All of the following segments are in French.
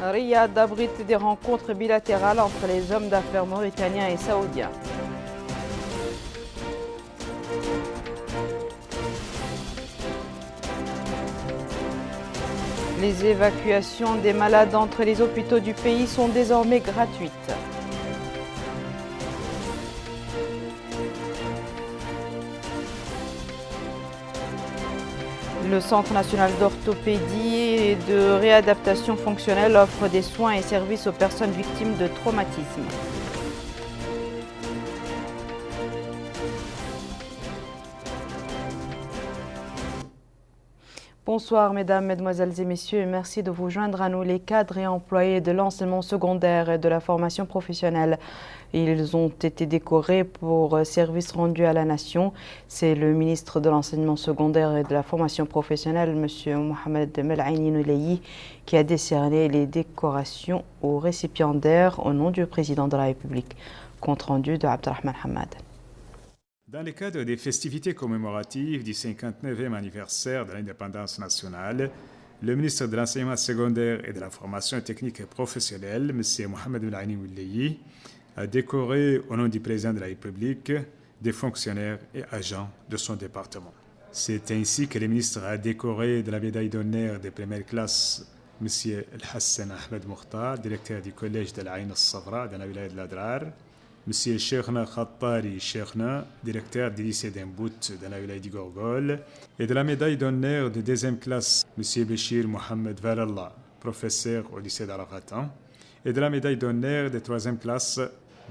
Riyad abrite des rencontres bilatérales entre les hommes d'affaires mauritaniens et saoudiens. Les évacuations des malades entre les hôpitaux du pays sont désormais gratuites. Le Centre national d'orthopédie et de réadaptation fonctionnelle offre des soins et services aux personnes victimes de traumatismes. Bonsoir mesdames, mesdemoiselles et messieurs, et merci de vous joindre à nous. Les cadres et employés de l'enseignement secondaire et de la formation professionnelle, ils ont été décorés pour service rendu à la nation. C'est le ministre de l'enseignement secondaire et de la formation professionnelle, M. Mohamed Mel'aini Nouleyi, qui a décerné les décorations aux récipiendaires au nom du président de la République. Compte rendu de Abdelrahman Hamad. Dans le cadre des festivités commémoratives du 59e anniversaire de l'indépendance nationale, le ministre de l'enseignement secondaire et de la formation technique et professionnelle, M. Mohamed Mel'aini Nouleyi, a décoré au nom du président de la République des fonctionnaires et agents de son département. C'est ainsi que le ministre a décoré de la médaille d'honneur de première classe M. El-Hassan Ahmed Mokhtar, directeur du collège de l'Aïn al-Safra dans la wilaya de l'Adrar, M. Cheikhna Khattari Cheikhna, directeur du lycée d'Embout dans la wilaya du Gorgol, et de la médaille d'honneur de deuxième classe M. Béchir Mohamed Valallah, professeur au lycée d'Arafatan, et de la médaille d'honneur de troisième classe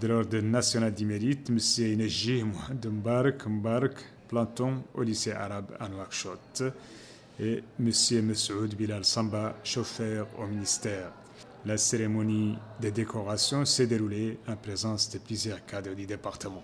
de l'ordre national du mérite M. Nejih Mohamed Mbarak, planton au lycée arabe à Nouakchott, et M. Messoud Bilal Samba, chauffeur au ministère. La cérémonie de décoration s'est déroulée en présence de plusieurs cadres du département.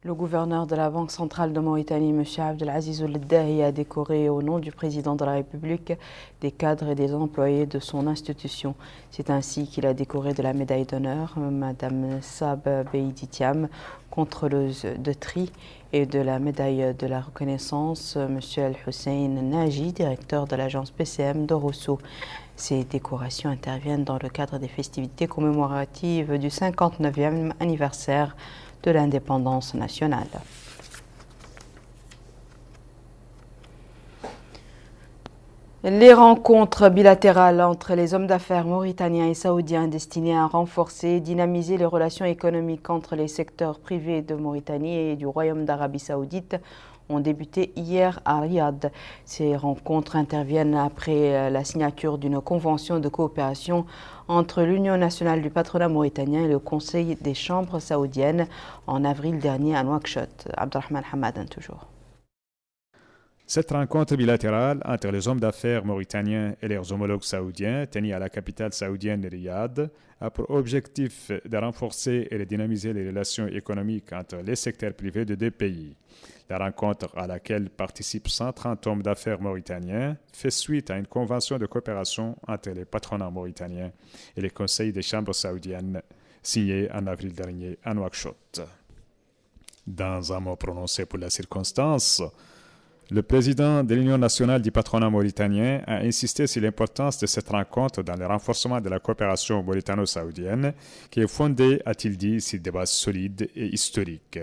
Le gouverneur de la Banque centrale de Mauritanie, M. Abdelaziz Ould Dahi, a décoré au nom du président de la République des cadres et des employés de son institution. C'est ainsi qu'il a décoré de la médaille d'honneur Mme Sab Beiditiam, contrôleuse de tri, et de la médaille de la reconnaissance M. El-Hussein Naji, directeur de l'agence PCM de Rosso. Ces décorations interviennent dans le cadre des festivités commémoratives du 59e anniversaire de l'indépendance nationale. Les rencontres bilatérales entre les hommes d'affaires mauritaniens et saoudiens destinées à renforcer et dynamiser les relations économiques entre les secteurs privés de Mauritanie et du Royaume d'Arabie saoudite ont débuté hier à Riyad. Ces rencontres interviennent après la signature d'une convention de coopération entre l'Union nationale du patronat mauritanien et le Conseil des chambres saoudiennes en avril dernier à Nouakchott. Abdelrahman Hamad, toujours. Cette rencontre bilatérale entre les hommes d'affaires mauritaniens et leurs homologues saoudiens, tenue à la capitale saoudienne Riyad, a pour objectif de renforcer et de dynamiser les relations économiques entre les secteurs privés de deux pays. La rencontre à laquelle participent 130 hommes d'affaires mauritaniens fait suite à une convention de coopération entre les patronats mauritaniens et les conseils des chambres saoudiennes signée en avril dernier à Nouakchott. Dans un mot prononcé pour la circonstance, le président de l'Union nationale du patronat mauritanien a insisté sur l'importance de cette rencontre dans le renforcement de la coopération mauritano-saoudienne qui est fondée, a-t-il dit, sur des bases solides et historiques.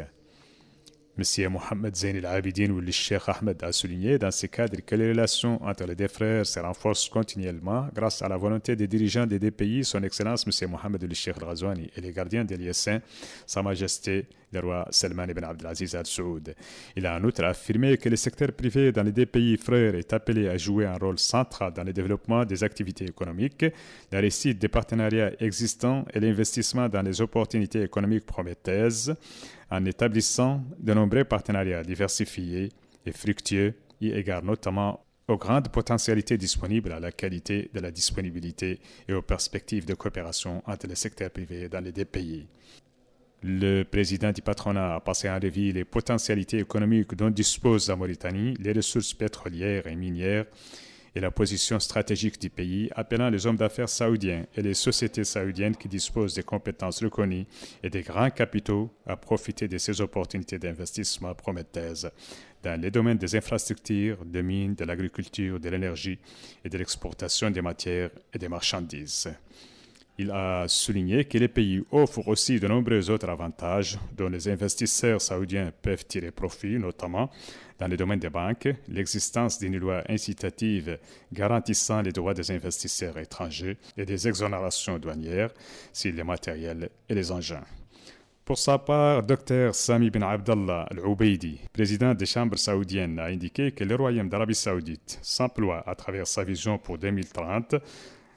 M. Mohamed Zain el-Abidine ou le Cheikh Ahmed a souligné dans ce cadre que les relations entre les deux frères se renforcent continuellement grâce à la volonté des dirigeants des deux pays, son Excellence M. Mohamed el Cheikh Al-Ghazouani et les gardiens des lieux saints, Sa Majesté le roi Salman ibn Abdelaziz Al Saoud. Il a en outre affirmé que le secteur privé dans les deux pays frères est appelé à jouer un rôle central dans le développement des activités économiques, la réussite des partenariats existants et l'investissement dans les opportunités économiques prometteuses, en établissant de nombreux partenariats diversifiés et fructueux, eu égard notamment aux grandes potentialités disponibles, à la qualité de la disponibilité et aux perspectives de coopération entre les secteurs privés dans les deux pays. Le président du patronat a passé en revue les potentialités économiques dont dispose la Mauritanie, les ressources pétrolières et minières et la position stratégique du pays, appelant les hommes d'affaires saoudiens et les sociétés saoudiennes qui disposent des compétences reconnues et des grands capitaux à profiter de ces opportunités d'investissement prometteuses dans les domaines des infrastructures, des mines, de l'agriculture, de l'énergie et de l'exportation des matières et des marchandises. Il a souligné que les pays offrent aussi de nombreux autres avantages dont les investisseurs saoudiens peuvent tirer profit, notamment dans le domaine des banques, l'existence d'une loi incitative garantissant les droits des investisseurs étrangers et des exonérations douanières sur les matériels et les engins. Pour sa part, Dr Sami bin Abdallah Al-Ubaidi, président des chambres saoudiennes, a indiqué que le Royaume d'Arabie saoudite s'emploie à travers sa vision pour 2030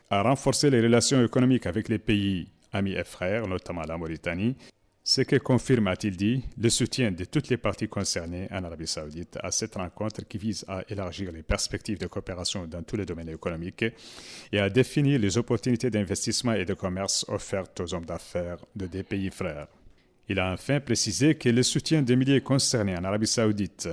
à renforcer les relations économiques avec les pays amis et frères, notamment la Mauritanie, ce que confirme, a-t-il dit, le soutien de toutes les parties concernées en Arabie saoudite à cette rencontre qui vise à élargir les perspectives de coopération dans tous les domaines économiques et à définir les opportunités d'investissement et de commerce offertes aux hommes d'affaires de des pays frères. Il a enfin précisé que le soutien des milliers concernés en Arabie saoudite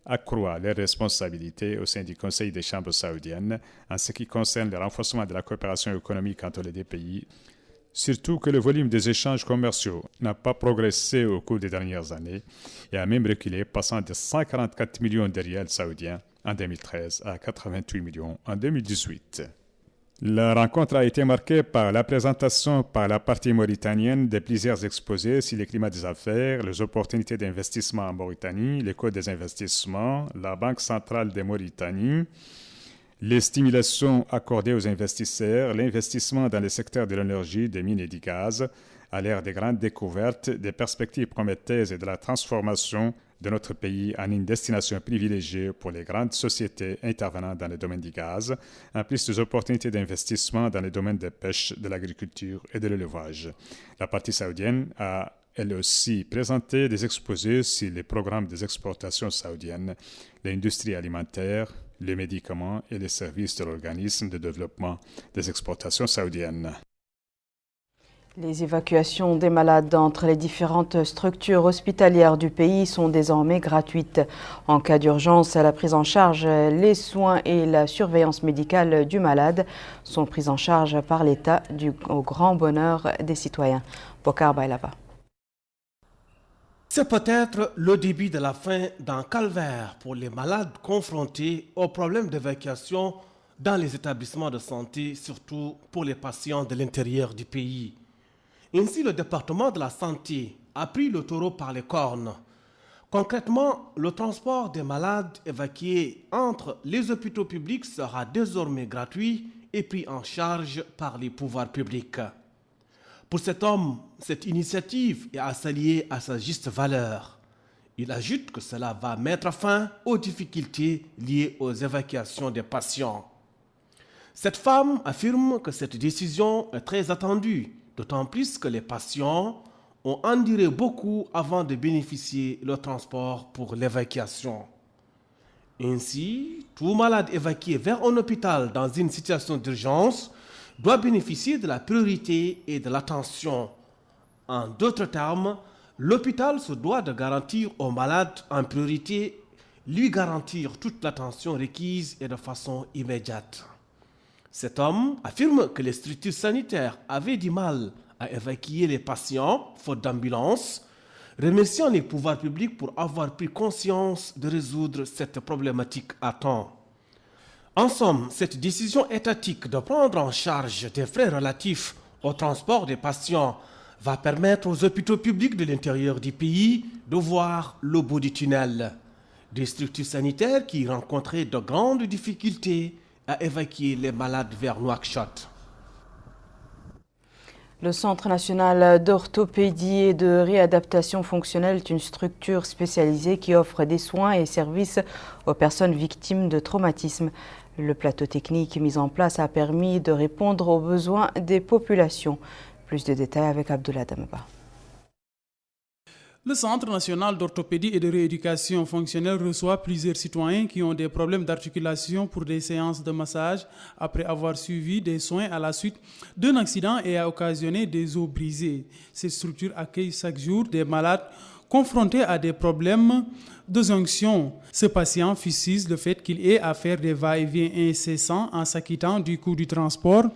accroît les responsabilités au sein du Conseil des chambres saoudiennes en ce qui concerne le renforcement de la coopération économique entre les deux pays, surtout que le volume des échanges commerciaux n'a pas progressé au cours des dernières années et a même reculé, passant de 144 millions de rials saoudiens en 2013 à 88 millions en 2018. La rencontre a été marquée par la présentation par la partie mauritanienne de plusieurs exposés sur le climat des affaires, les opportunités d'investissement en Mauritanie, les codes des investissements, la Banque centrale de Mauritanie, les stimulations accordées aux investisseurs, l'investissement dans le secteur de l'énergie, des mines et du gaz, à l'ère des grandes découvertes, des perspectives prometteuses et de la transformation de notre pays en une destination privilégiée pour les grandes sociétés intervenant dans le domaine du gaz, en plus des opportunités d'investissement dans les domaines de pêche, de l'agriculture et de l'élevage. La partie saoudienne a elle aussi présenté des exposés sur les programmes des exportations saoudiennes, l'industrie alimentaire, les médicaments et les services de l'organisme de développement des exportations saoudiennes. Les évacuations des malades entre les différentes structures hospitalières du pays sont désormais gratuites. En cas d'urgence, la prise en charge, les soins et la surveillance médicale du malade sont prises en charge par l'État au grand bonheur des citoyens. Bokar Bailaba. C'est peut-être le début de la fin d'un calvaire pour les malades confrontés aux problèmes d'évacuation dans les établissements de santé, surtout pour les patients de l'intérieur du pays. Ainsi, le département de la santé a pris le taureau par les cornes. Concrètement, le transport des malades évacués entre les hôpitaux publics sera désormais gratuit et pris en charge par les pouvoirs publics. Pour cet homme, cette initiative est à s'allier à sa juste valeur. Il ajoute que cela va mettre fin aux difficultés liées aux évacuations des patients. Cette femme affirme que cette décision est très attendue, d'autant plus que les patients ont enduré beaucoup avant de bénéficier du transport pour l'évacuation. Ainsi, tout malade évacué vers un hôpital dans une situation d'urgence doit bénéficier de la priorité et de l'attention. En d'autres termes, l'hôpital se doit de garantir au malade en priorité, lui garantir toute l'attention requise et de façon immédiate. Cet homme affirme que les structures sanitaires avaient du mal à évacuer les patients, faute d'ambulance, remerciant les pouvoirs publics pour avoir pris conscience de résoudre cette problématique à temps. En somme, cette décision étatique de prendre en charge des frais relatifs au transport des patients va permettre aux hôpitaux publics de l'intérieur du pays de voir le bout du tunnel. Des structures sanitaires qui rencontraient de grandes difficultés à évacuer les malades vers Nouakchott. Le Centre national d'orthopédie et de réadaptation fonctionnelle est une structure spécialisée qui offre des soins et services aux personnes victimes de traumatisme. Le plateau technique mis en place a permis de répondre aux besoins des populations. Plus de détails avec Abdullah Damaba. Le Centre national d'orthopédie et de rééducation fonctionnelle reçoit plusieurs citoyens qui ont des problèmes d'articulation pour des séances de massage après avoir suivi des soins à la suite d'un accident et a occasionné des os brisés. Cette structure accueille chaque jour des malades confronté à des problèmes de jonction. Ce patient fustige le fait qu'il ait à faire des va-et-vient incessants en s'acquittant du coût du transport.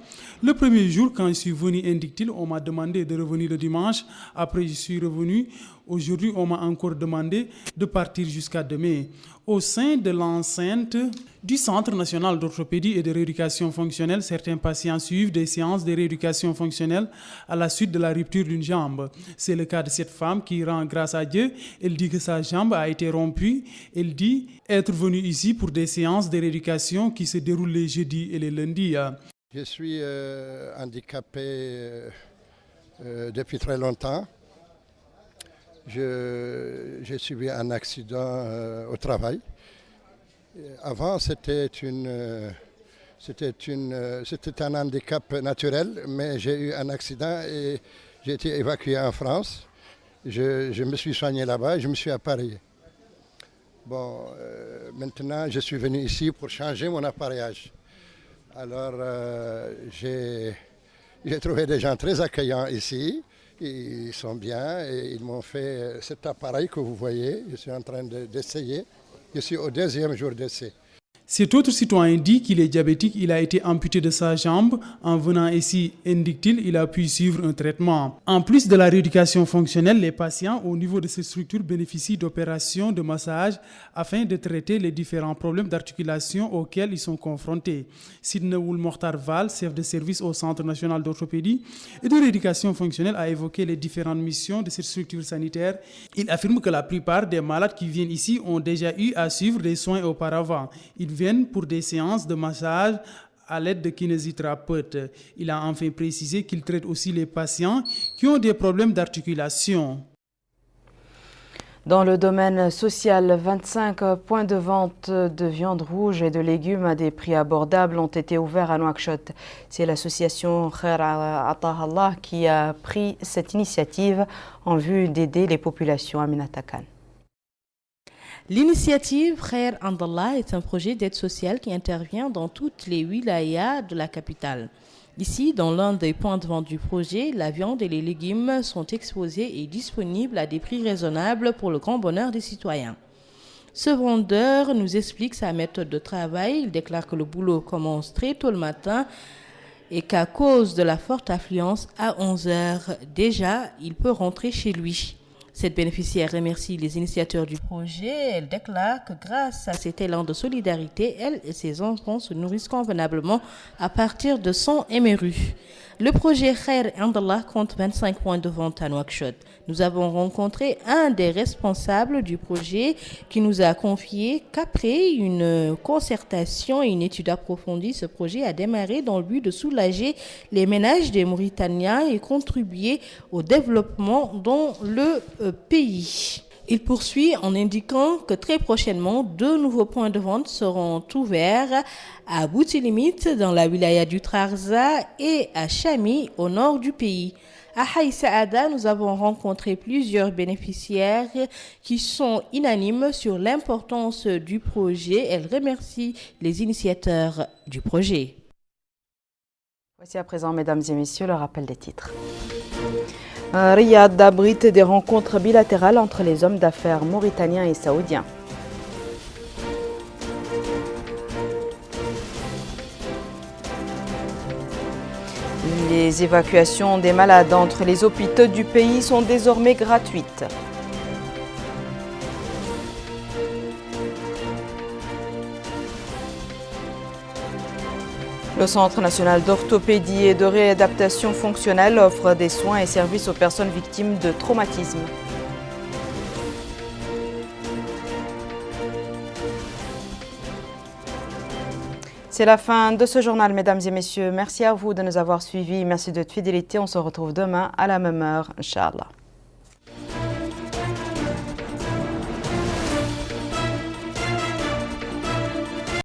Le premier jour, quand je suis venu, indique-t-il, on m'a demandé de revenir le dimanche. Après, je suis revenu. Aujourd'hui, on m'a encore demandé de partir jusqu'à demain. Au sein de l'enceinte du Centre national d'orthopédie et de rééducation fonctionnelle, certains patients suivent des séances de rééducation fonctionnelle à la suite de la rupture d'une jambe. C'est le cas de cette femme qui rend grâce à Dieu. Elle dit que sa jambe a été rompue. Elle dit être venue ici pour des séances de rééducation qui se déroulent les jeudis et les lundis. Je suis handicapé depuis très longtemps. J'ai subi un accident au travail. Avant, c'était un handicap naturel, mais j'ai eu un accident et j'ai été évacué en France. Je me suis soigné là-bas et je me suis appareillé. Bon, maintenant, je suis venu ici pour changer mon appareillage. Alors, j'ai trouvé des gens très accueillants ici. Ils sont bien et ils m'ont fait cet appareil que vous voyez. Je suis en train d'essayer. Je suis au 2e jour d'essai. Cet autre citoyen dit qu'il est diabétique, il a été amputé de sa jambe. En venant ici, indique-t-il, il a pu suivre un traitement. En plus de la rééducation fonctionnelle, les patients au niveau de ces structures bénéficient d'opérations de massage afin de traiter les différents problèmes d'articulation auxquels ils sont confrontés. Sidney Mokhtar Val, chef de service au Centre national d'orthopédie et de rééducation fonctionnelle, a évoqué les différentes missions de cette structure sanitaire. Il affirme que la plupart des malades qui viennent ici ont déjà eu à suivre des soins auparavant. Ils viennent pour des séances de massage à l'aide de kinésithérapeutes. Il a enfin précisé qu'il traite aussi les patients qui ont des problèmes d'articulation. Dans le domaine social, 25 points de vente de viande rouge et de légumes à des prix abordables ont été ouverts à Nouakchott. C'est l'association Khair Atahallah qui a pris cette initiative en vue d'aider les populations. Aminata Khan. L'initiative Khair Andallah est un projet d'aide sociale qui intervient dans toutes les wilayas de la capitale. Ici, dans l'un des points de vente du projet, la viande et les légumes sont exposés et disponibles à des prix raisonnables pour le grand bonheur des citoyens. Ce vendeur nous explique sa méthode de travail. Il déclare que le boulot commence très tôt le matin et qu'à cause de la forte affluence, à 11 heures déjà, il peut rentrer chez lui. Cette bénéficiaire remercie les initiateurs du projet. Elle déclare que grâce à cet élan de solidarité, elle et ses enfants se nourrissent convenablement à partir de son MRU. Le projet Khair Andallah compte 25 points de vente à Nouakchott. Nous avons rencontré un des responsables du projet qui nous a confié qu'après une concertation et une étude approfondie, ce projet a démarré dans le but de soulager les ménages des Mauritaniens et contribuer au développement dans le pays. Il poursuit en indiquant que très prochainement, 2 nouveaux points de vente seront ouverts à Boutilimit dans la wilaya du Trarza et à Chami au nord du pays. À Haï Saada, nous avons rencontré plusieurs bénéficiaires qui sont unanimes sur l'importance du projet. Elles remercient les initiateurs du projet. Voici à présent, mesdames et messieurs, le rappel des titres. Riyad abrite des rencontres bilatérales entre les hommes d'affaires mauritaniens et saoudiens. Les évacuations des malades entre les hôpitaux du pays sont désormais gratuites. Le Centre national d'orthopédie et de réadaptation fonctionnelle offre des soins et services aux personnes victimes de traumatisme. C'est la fin de ce journal, mesdames et messieurs. Merci à vous de nous avoir suivis. Merci de votre fidélité. On se retrouve demain à la même heure, Inch'Allah.